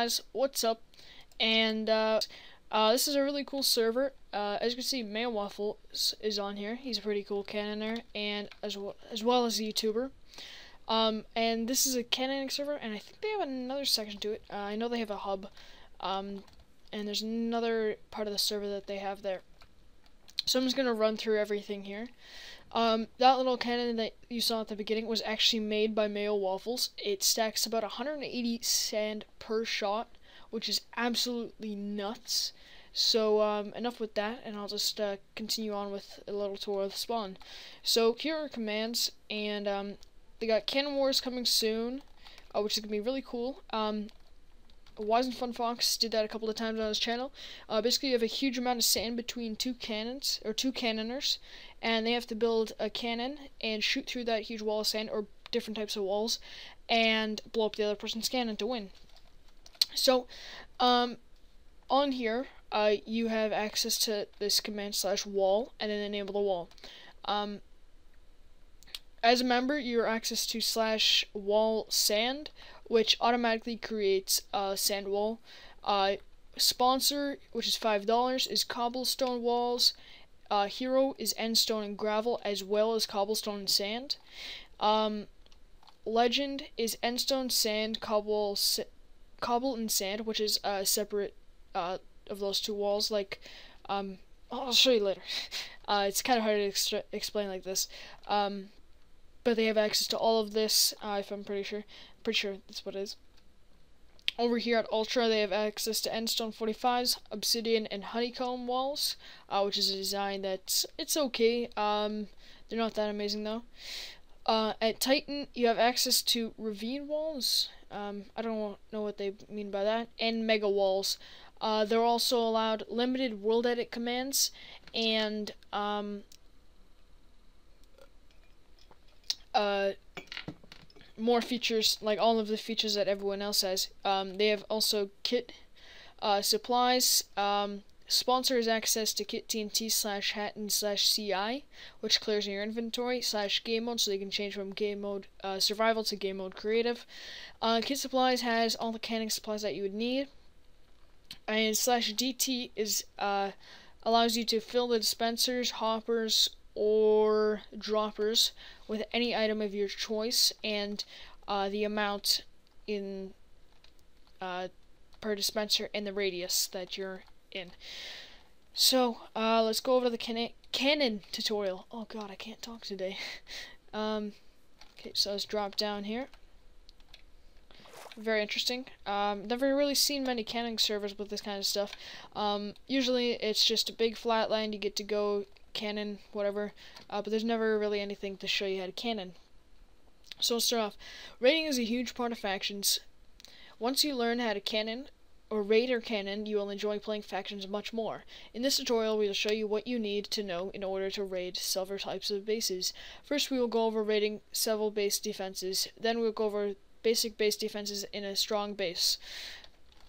guys, what's up? And this is a really cool server. As you can see, Mayo is on here. He's a pretty cool cannoner, and as well as a YouTuber. And this is a cannoning server, and I think they have another section to it. I know they have a hub, and there's another part of the server that they have there. So I'm just gonna run through everything here. That little cannon that you saw at the beginning was actually made by Mayo Waffles. It stacks about 180 sand per shot, which is absolutely nuts. So enough with that, and I'll just continue on with a little tour of the spawn. So here are commands, and they got Cannon Wars coming soon, which is gonna be really cool. Wise and Fun Fox did that a couple of times on his channel. Basically, you have a huge amount of sand between two cannons, or two cannoners, and they have to build a cannon and shoot through that huge wall of sand, or different types of walls, and blow up the other person's cannon to win. So, on here, you have access to this command /wall, and then enable the wall. As a member, you have access to /wall sand, which automatically creates a sand wall. Sponsor, which is $5, is cobblestone walls. Hero is endstone and gravel, as well as cobblestone and sand. Legend is endstone, sand, cobble and sand, which is separate of those two walls. Like, I'll show you later. It's kind of hard to explain like this. But they have access to all of this, if I'm pretty sure that's what it is. Over here at Ultra, they have access to Endstone 45s, Obsidian, and Honeycomb walls, which is a design that's, it's okay. They're not that amazing though. At Titan, you have access to Ravine walls. I don't know what they mean by that, and Mega walls. They're also allowed limited world edit commands, and more features, like all of the features that everyone else has. They have also kit supplies. Sponsor is access to kit TNT /hat and /CI, which clears your inventory, /game mode, so you can change from game mode survival to game mode creative. Kit supplies has all the canning supplies that you would need. And /DT is allows you to fill the dispensers, hoppers, or droppers with any item of your choice, and the amount in per dispenser and the radius that you're in. So let's go over to the cannon tutorial. Oh god, I can't talk today. Okay, so let's drop down here. Very interesting. Never really seen many cannon servers with this kind of stuff. Usually it's just a big flat land, you get to go cannon, whatever, but there's never really anything to show you how to cannon. So let's start off. Raiding is a huge part of factions. Once you learn how to cannon, or raid or cannon, you will enjoy playing factions much more. In this tutorial, we will show you what you need to know in order to raid several types of bases. First, we will go over raiding several base defenses, then we'll go over basic base defenses in a strong base.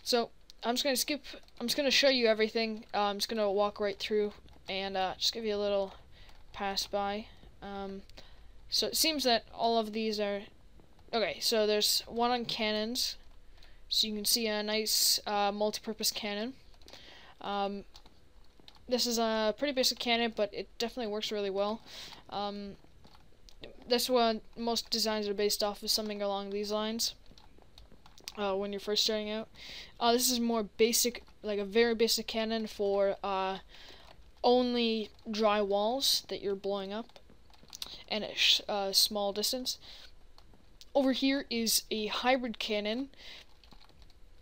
So, I'm just going to show you everything. I'm just going to walk right through and just give you a little pass by. So it seems that all of these are okay. So there's one on cannons, so you can see a nice multi-purpose cannon. This is a pretty basic cannon, but it definitely works really well. That's what most designs are based off of, something along these lines. When you're first starting out, this is more basic, like a very basic cannon for only dry walls that you're blowing up and a small distance. Over here is a hybrid cannon.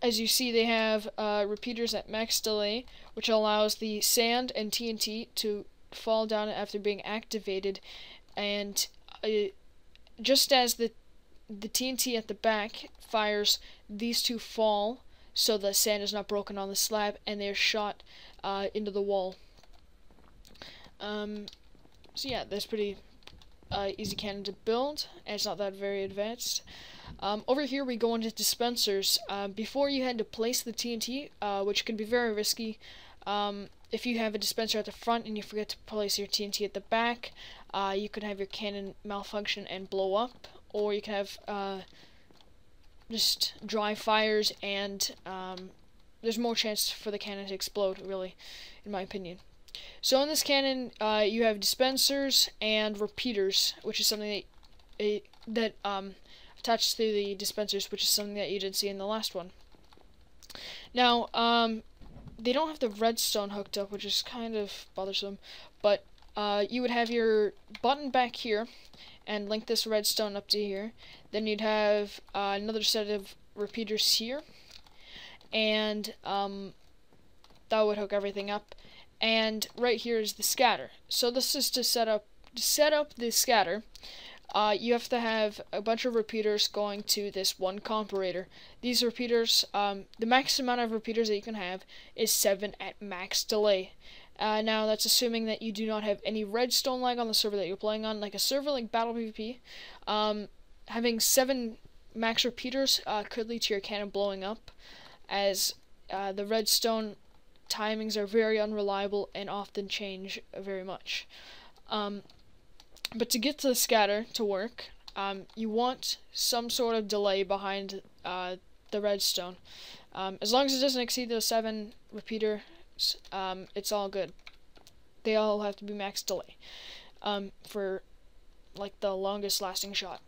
As you see, they have repeaters at max delay, which allows the sand and TNT to fall down after being activated, and just as the TNT at the back fires, these two fall, so the sand is not broken on the slab, and they're shot into the wall. So yeah, that's pretty easy cannon to build, and it's not that very advanced. Over here we go into dispensers. Before, you had to place the TNT, which can be very risky. If you have a dispenser at the front and you forget to place your TNT at the back, you could have your cannon malfunction and blow up, or you can have just dry fires, and there's more chance for the cannon to explode, really, in my opinion. So in this cannon, you have dispensers and repeaters, which is something that attached to the dispensers, which is something that you did see in the last one. Now, they don't have the redstone hooked up, which is kind of bothersome, but you would have your button back here and link this redstone up to here. Then you'd have another set of repeaters here, and that would hook everything up. And right here is the scatter. So this is to set up the scatter. You have to have a bunch of repeaters going to this one comparator. These repeaters, the max amount of repeaters that you can have is 7 at max delay. Now that's assuming that you do not have any redstone lag on the server that you're playing on. Like a server like Battle PvP, having 7 max repeaters could lead to your cannon blowing up, as the redstone timings are very unreliable and often change very much. But to get to the scatter to work, you want some sort of delay behind the redstone. As long as it doesn't exceed those 7 repeaters, it's all good. They all have to be max delay for like the longest lasting shot.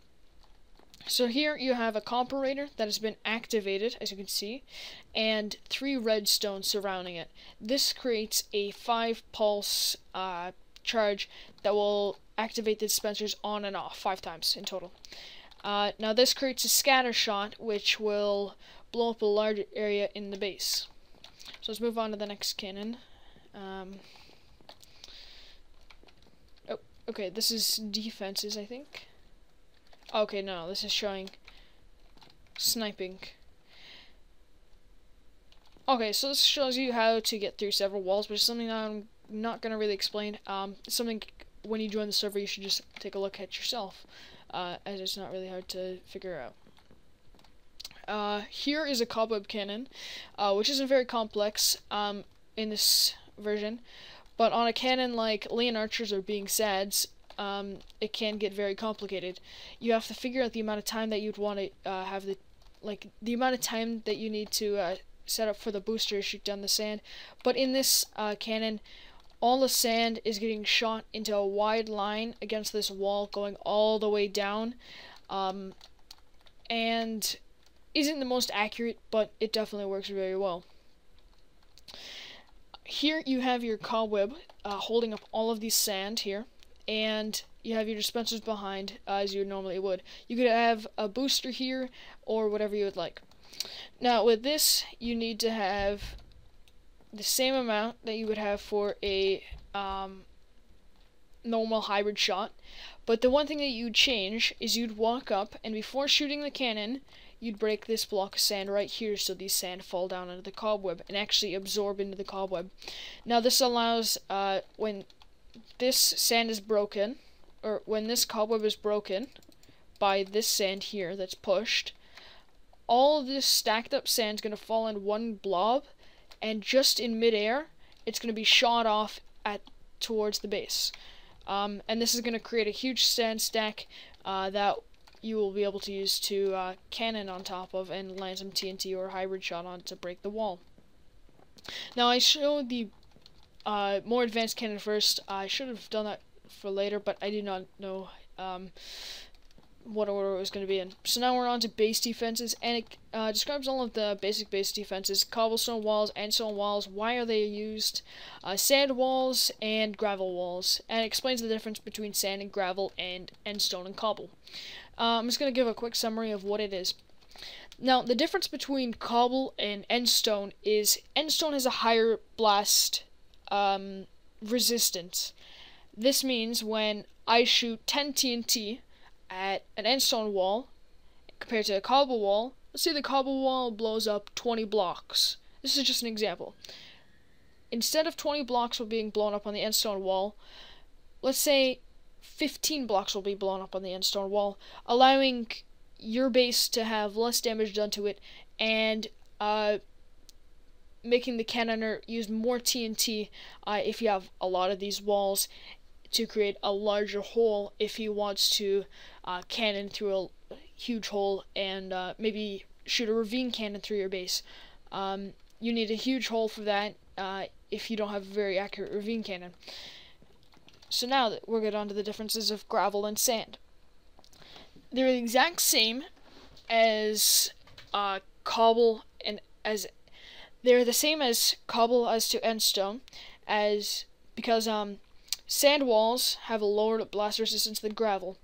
So here you have a comparator that has been activated, as you can see, and 3 redstones surrounding it. This creates a 5 pulse charge that will activate the dispensers on and off 5 times in total. Now this creates a scatter shot, which will blow up a large area in the base. So let's move on to the next cannon. Oh, okay, this is defenses, I think. Okay, no, this is showing sniping. Okay, so this shows you how to get through several walls, but it's something that I'm not going to really explain. Something when you join the server you should just take a look at yourself, as it's not really hard to figure out. Here is a cobweb cannon, which isn't very complex in this version, but on a cannon like Leon Archers or Being Sads, it can get very complicated. You have to figure out the amount of time that you'd want to have the amount of time that you need to set up for the booster to shoot down the sand. But in this cannon, all the sand is getting shot into a wide line against this wall, going all the way down, and isn't the most accurate, but it definitely works very well. Here you have your cobweb holding up all of these sand here, and you have your dispensers behind, as you normally would. You could have a booster here, or whatever you would like. Now with this, you need to have the same amount that you would have for a normal hybrid shot, but the one thing that you'd change is you'd walk up, and before shooting the cannon, you'd break this block of sand right here, so these sand fall down into the cobweb and actually absorb into the cobweb. Now this allows, when this sand is broken, or when this cobweb is broken by this sand here that's pushed, all of this stacked up sand is going to fall in one blob, and just in midair, it's going to be shot off towards the base. And this is going to create a huge sand stack that you will be able to use to cannon on top of and land some TNT or hybrid shot on to break the wall. Now I showed the more advanced cannon first. I should have done that for later, but I did not know what order it was going to be in. So now we're on to base defenses, and it describes all of the basic base defenses: cobblestone walls, endstone walls, why are they used, sand walls, and gravel walls, and it explains the difference between sand and gravel and endstone and cobble. I'm just going to give a quick summary of what it is. Now, the difference between cobble and endstone is endstone has a higher blast resistance. This means when I shoot 10 TNT at an endstone wall compared to a cobble wall, let's say the cobble wall blows up 20 blocks. This is just an example. Instead of 20 blocks being blown up on the endstone wall, let's say 15 blocks will be blown up on the endstone wall, allowing your base to have less damage done to it, and making the cannoner use more TNT if you have a lot of these walls, to create a larger hole if he wants to cannon through a huge hole and maybe shoot a ravine cannon through your base. You need a huge hole for that if you don't have a very accurate ravine cannon. So now that we'll get on to the differences of gravel and sand. They're the exact same as cobble and as they're the same as cobble as to end stone, as because sand walls have a lower blast resistance than gravel.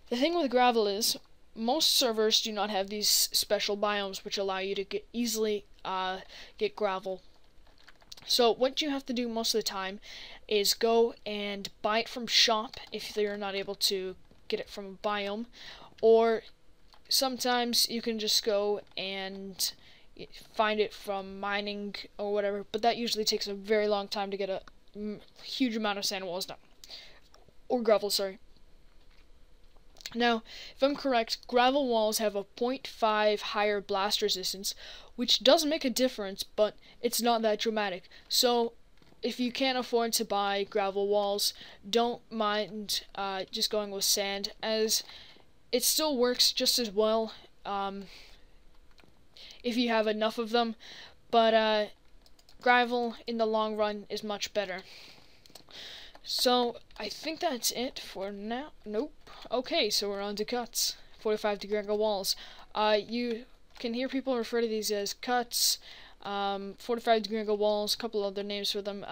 The thing with gravel is most servers do not have these special biomes which allow you to easily get gravel. So what you have to do most of the time is go and buy it from shop if you're not able to get it from a biome, or sometimes you can just go and find it from mining or whatever, but that usually takes a very long time to get a huge amount of sand walls done. Or gravel, sorry. Now, if I'm correct, gravel walls have a 0.5 higher blast resistance, which does make a difference, but it's not that dramatic. So, if you can't afford to buy gravel walls, don't mind just going with sand, as it still works just as well if you have enough of them, but gravel in the long run is much better. So I think that's it for now. Nope. Okay, so we're on to cuts. 45-degree angle walls. You can hear people refer to these as cuts, 45-degree angle walls, a couple other names for them.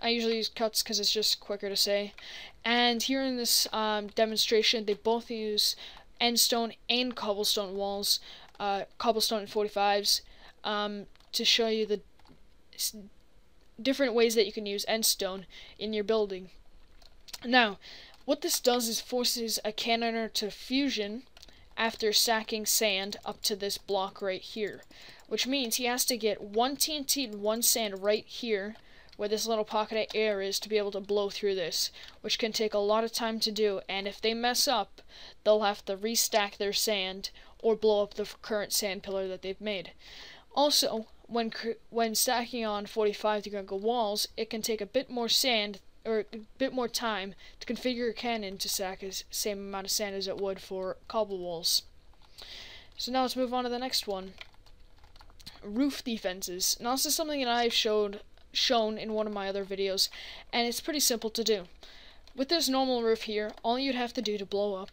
I usually use cuts because it's just quicker to say. And here in this demonstration, they both use end stone and cobblestone walls, cobblestone and 45s, to show you the different ways that you can use end stone in your building. Now, what this does is forces a cannoner to fusion after stacking sand up to this block right here, which means he has to get one TNT and one sand right here where this little pocket of air is to be able to blow through this, which can take a lot of time to do, and if they mess up, they'll have to restack their sand or blow up the current sand pillar that they've made. Also, when stacking on 45-degree angle walls, it can take a bit more sand, or a bit more time, to configure a cannon to stack the same amount of sand as it would for cobble walls. So now let's move on to the next one. Roof defenses. Now this is something that I've shown in one of my other videos, and it's pretty simple to do. With this normal roof here, all you'd have to do to blow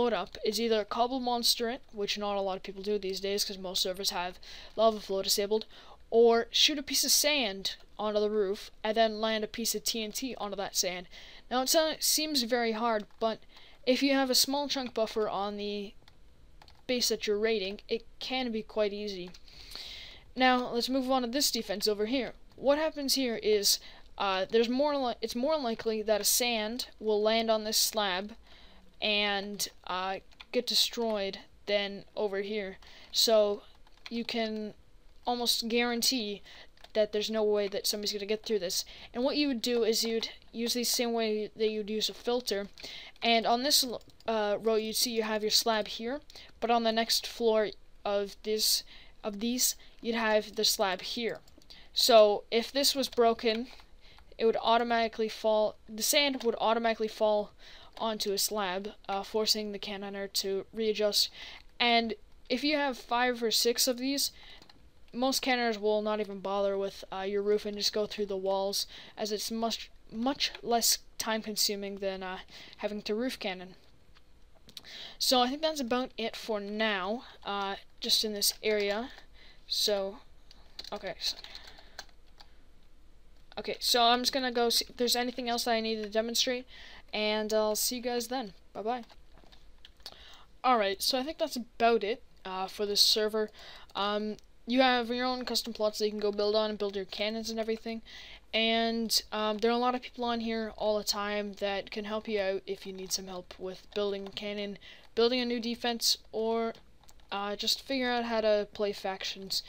it up is either cobble monster it, which not a lot of people do these days because most servers have lava flow disabled, or shoot a piece of sand onto the roof and then land a piece of TNT onto that sand. Now it seems very hard, but if you have a small chunk buffer on the base that you're raiding, it can be quite easy. Now let's move on to this defense over here. What happens here is it's more likely that a sand will land on this slab and get destroyed than over here. So you can almost guarantee that there's no way that somebody's going to get through this. And what you would do is you'd use the same way that you'd use a filter. And on this row you'd see you have your slab here, but on the next floor of these you'd have the slab here. So if this was broken, it would automatically fall, the sand would automatically fall onto a slab, forcing the cannoner to readjust. And if you have 5 or 6 of these, most cannoners will not even bother with your roof and just go through the walls, as it's much less time consuming than having to roof cannon. So I think that's about it for now, just in this area. So, okay, so I'm just gonna go see if there's anything else that I need to demonstrate, and I'll see you guys then. Bye-bye. Alright, so I think that's about it for this server. You have your own custom plots that you can go build on and build your cannons and everything. And there are a lot of people on here all the time that can help you out if you need some help with building a cannon, building a new defense, or just figure out how to play factions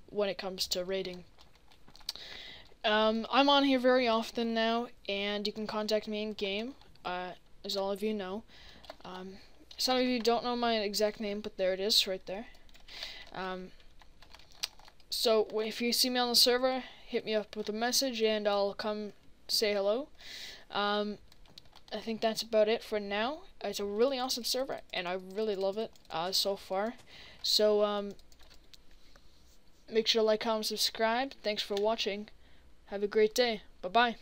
when it comes to raiding. I'm on here very often now, and you can contact me in game, as all of you know. Some of you don't know my exact name, but there it is, right there. So if you see me on the server, hit me up with a message, and I'll come say hello. I think that's about it for now. It's a really awesome server, and I really love it so far. So make sure to like, comment, subscribe. Thanks for watching. Have a great day. Bye-bye.